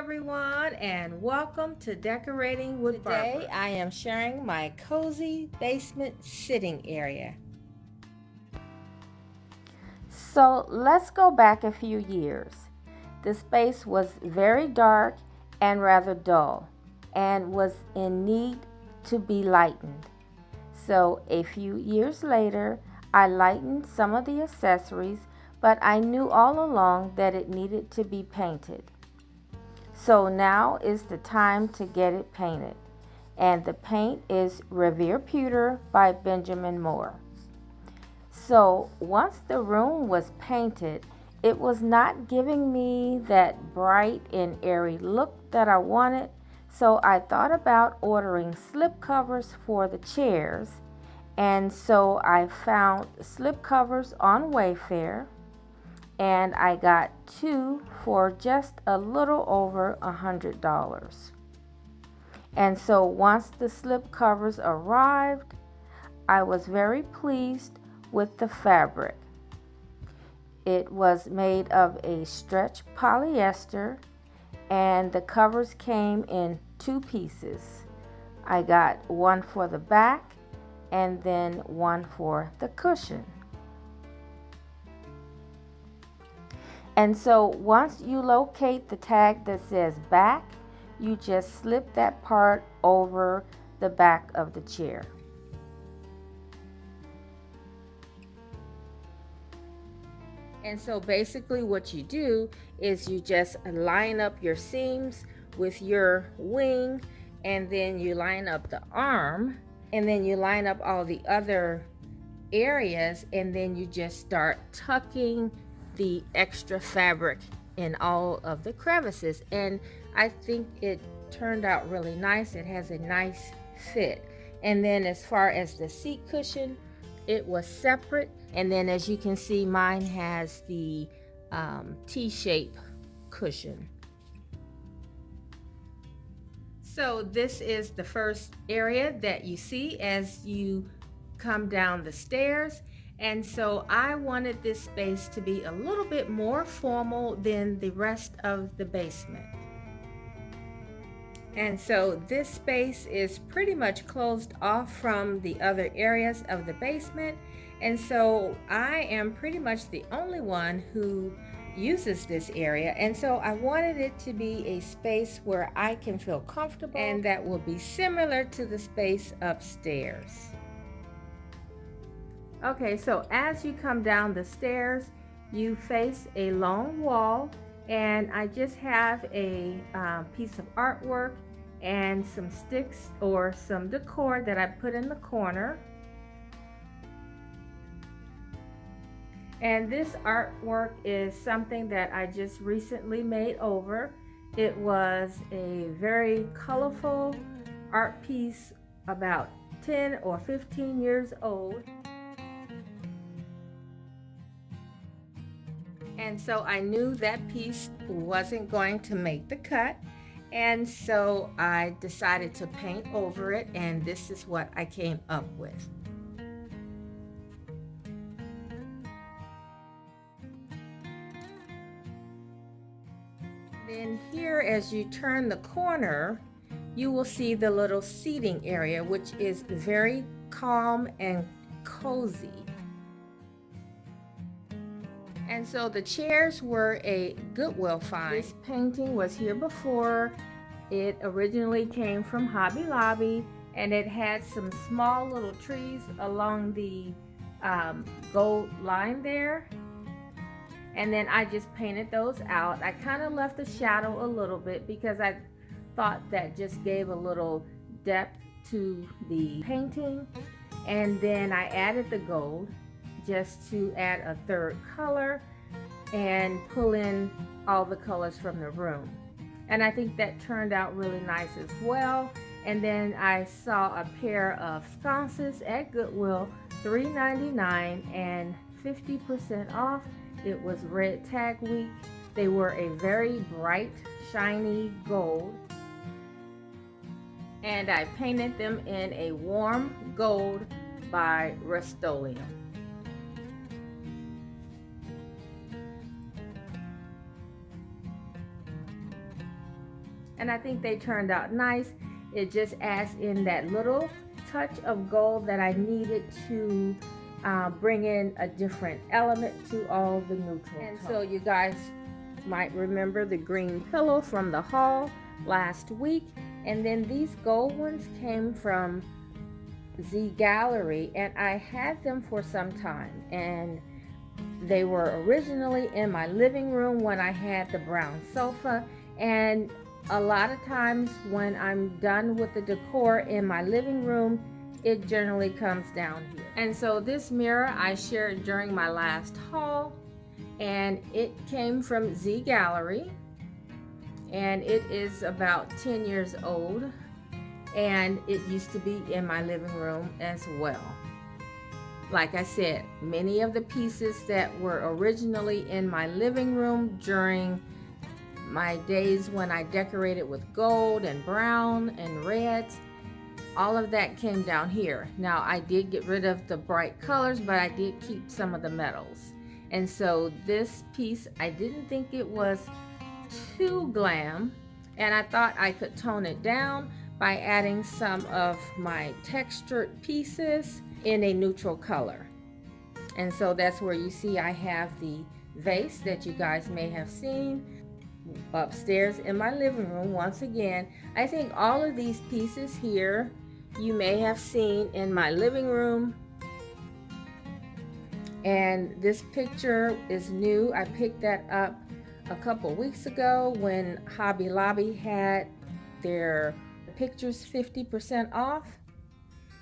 everyone, and welcome to Decorating with Barbara. Today I am sharing my cozy basement sitting area. So let's go back a few years. The space was very dark and rather dull and was in need to be lightened. So a few years later, I lightened some of the accessories, but I knew all along that it needed to be painted. So now is the time to get it painted. And the paint is Revere Pewter by Benjamin Moore. So once the room was painted, it was not giving me that bright and airy look that I wanted. So I thought about ordering slipcovers for the chairs. And so I found slipcovers on Wayfair. And I got 2 for just a little over $100. And so once the slip covers arrived, I was very pleased with the fabric. It was made of a stretch polyester, and the covers came in 2 pieces. I got one for the back and then one for the cushion. And so once you locate the tag that says back, you just slip that part over the back of the chair. And so basically what you do is you just line up your seams with your wing, and then you line up the arm, and then you line up all the other areas, and then you just start tucking the extra fabric in all of the crevices. And I think it turned out really nice. It has a nice fit. And then as far as the seat cushion, it was separate. And then as you can see, mine has the T-shape cushion. So this is the first area that you see as you come down the stairs. And so I wanted this space to be a little bit more formal than the rest of the basement. And so this space is pretty much closed off from the other areas of the basement. And so I am pretty much the only one who uses this area. And so I wanted it to be a space where I can feel comfortable and that will be similar to the space upstairs. Okay, so as you come down the stairs, you face a long wall, and I just have a piece of artwork and some sticks or some decor that I put in the corner. And this artwork is something that I just recently made over. It was a very colorful art piece about 10 or 15 years old. And so I knew that piece wasn't going to make the cut. And so I decided to paint over it, and this is what I came up with. Then here, as you turn the corner, you will see the little seating area, which is very calm and cozy. And so the chairs were a Goodwill find. This painting was here before. It originally came from Hobby Lobby, and it had some small little trees along the gold line there. And then I just painted those out. I kind of left the shadow a little bit because I thought that just gave a little depth to the painting. And then I added the gold just to add a third color and pull in all the colors from the room. And I think that turned out really nice as well. And then I saw a pair of sconces at Goodwill, $3.99 and 50% off. It was red tag week. They were a very bright, shiny gold. And I painted them in a warm gold by Rust-Oleum. and I think they turned out nice. It just adds in that little touch of gold that I needed to bring in a different element to all the neutral tones. And so you guys might remember the green pillow from the haul last week, and then these gold ones came from Z Gallery, and I had them for some time, and they were originally in my living room when I had the brown sofa, and a lot of times when I'm done with the decor in my living room, it generally comes down here. And so this mirror I shared during my last haul, and it came from Z Gallery, and it is about 10 years old, and it used to be in my living room as well. Like I said, many of the pieces that were originally in my living room during my days when I decorated with gold and brown and reds, all of that came down here. Now I did get rid of the bright colors, but I did keep some of the metals. And so this piece, I didn't think it was too glam, and I thought I could tone it down by adding some of my textured pieces in a neutral color. And so that's where you see I have the vase that you guys may have seen upstairs in my living room. Once again, I think all of these pieces here you may have seen in my living room. And this picture is new. I picked that up a couple weeks ago when Hobby Lobby had their pictures 50% off.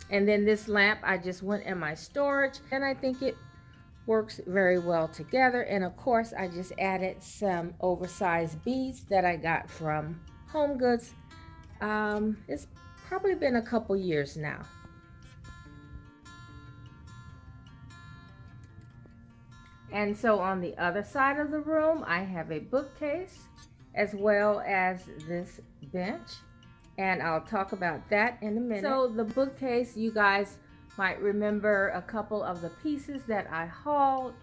And then this lamp, I just went in my storage, and I think it works very well together. And of course, I just added some oversized beads that I got from Home Goods. It's probably been a couple years now. And so on the other side of the room, I have a bookcase as well as this bench, and I'll talk about that in a minute. So the bookcase, you guys might remember a couple of the pieces that I hauled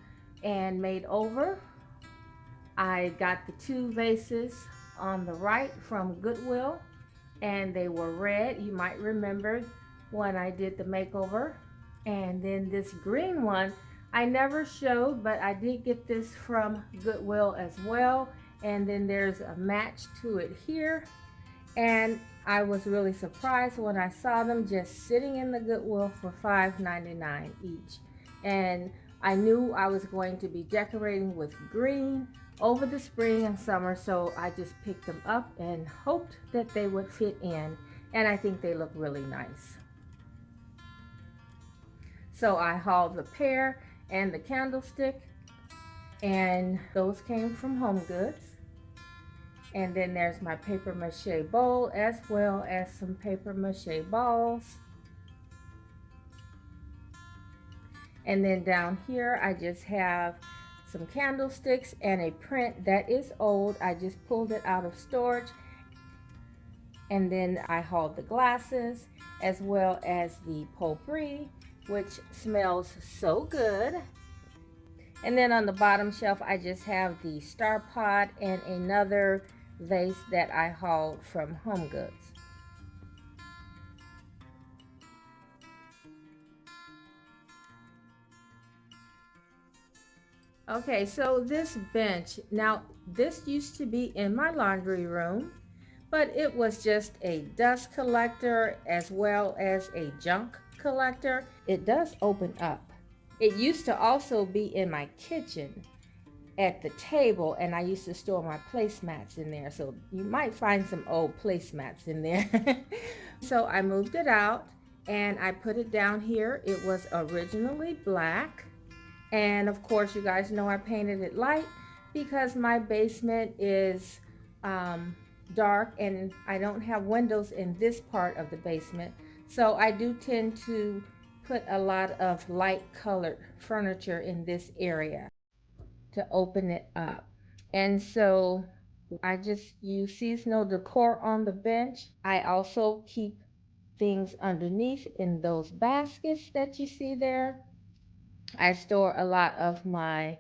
and made over. I got the two vases on the right from Goodwill, and they were red. You might remember when I did the makeover. And then this green one I never showed, but I did get this from Goodwill as well. And then there's a match to it here. And I was really surprised when I saw them just sitting in the Goodwill for $5.99 each. And I knew I was going to be decorating with green over the spring and summer, so I just picked them up and hoped that they would fit in. And I think they look really nice. So I hauled the pear and the candlestick, and those came from Home Goods. And then there's my paper mache bowl as well as some paper mache balls. And then down here I just have some candlesticks and a print that is old. I just pulled it out of storage. And then I hauled the glasses as well as the potpourri, which smells so good. And then on the bottom shelf I just have the star pot and another vase that I hauled from Home Goods. Okay, so this bench, now this used to be in my laundry room, but it was just a dust collector as well as a junk collector. It does open up. It used to also be in my kitchen at the table, and I used to store my placemats in there, so you might find some old placemats in there. So I moved it out and I put it down here. It was originally black, and of course you guys know I painted it light because my basement is dark and I don't have windows in this part of the basement, so I do tend to put a lot of light colored furniture in this area to open it up. And so I just use seasonal decor on the bench. I also keep things underneath in those baskets that you see there. I store a lot of my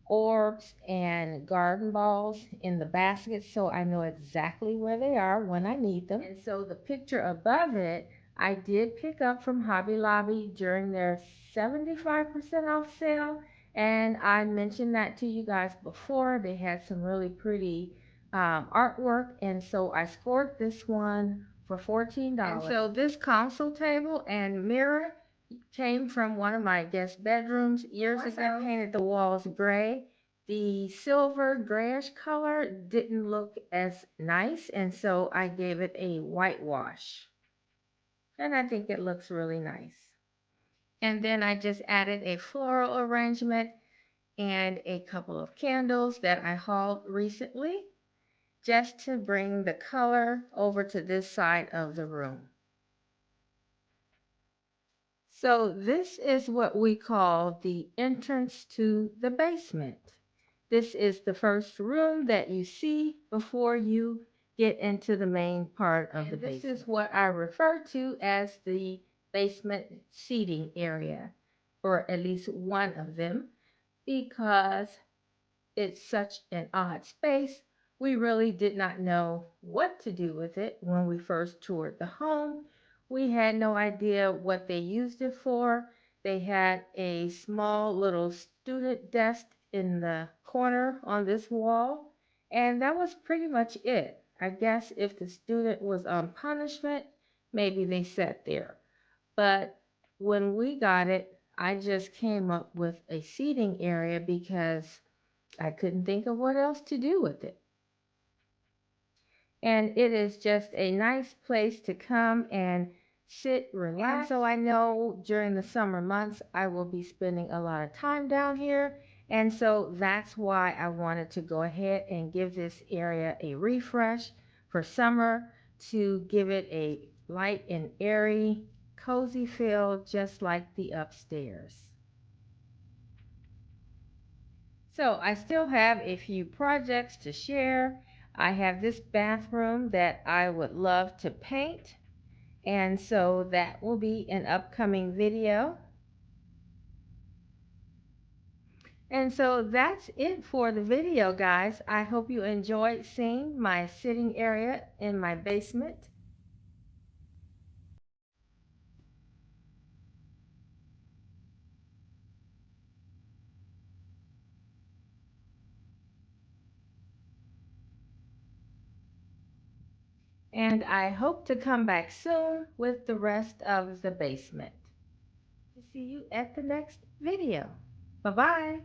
orbs and garden balls in the basket so I know exactly where they are when I need them. And so the picture above it, I did pick up from Hobby Lobby during their 75% off sale. And I mentioned that to you guys before. They had some really pretty artwork. And so I scored this one for $14. And so this console table and mirror came from one of my guest bedrooms years ago. I painted the walls gray. The silver grayish color didn't look as nice, and so I gave it a whitewash. And I think it looks really nice. And then I just added a floral arrangement and a couple of candles that I hauled recently just to bring the color over to this side of the room. So this is what we call the entrance to the basement. This is the first room that you see before you get into the main part of the basement. This is what I refer to as the basement seating area, or at least one of them, because it's such an odd space. We really did not know what to do with it when we first toured the home. We had no idea what they used it for. They had a small little student desk in the corner on this wall, and that was pretty much it. I guess if the student was on punishment, maybe they sat there. But when we got it, I just came up with a seating area because I couldn't think of what else to do with it. And it is just a nice place to come and sit, relax. And so I know during the summer months, I will be spending a lot of time down here. And so that's why I wanted to go ahead and give this area a refresh for summer, to give it a light and airy, cozy feel, just like the upstairs. So I still have a few projects to share. I have this bathroom that I would love to paint, and so that will be an upcoming video. And so that's it for the video, guys. I hope you enjoyed seeing my sitting area in my basement. And I hope to come back soon with the rest of the basement. See you at the next video. Bye-bye.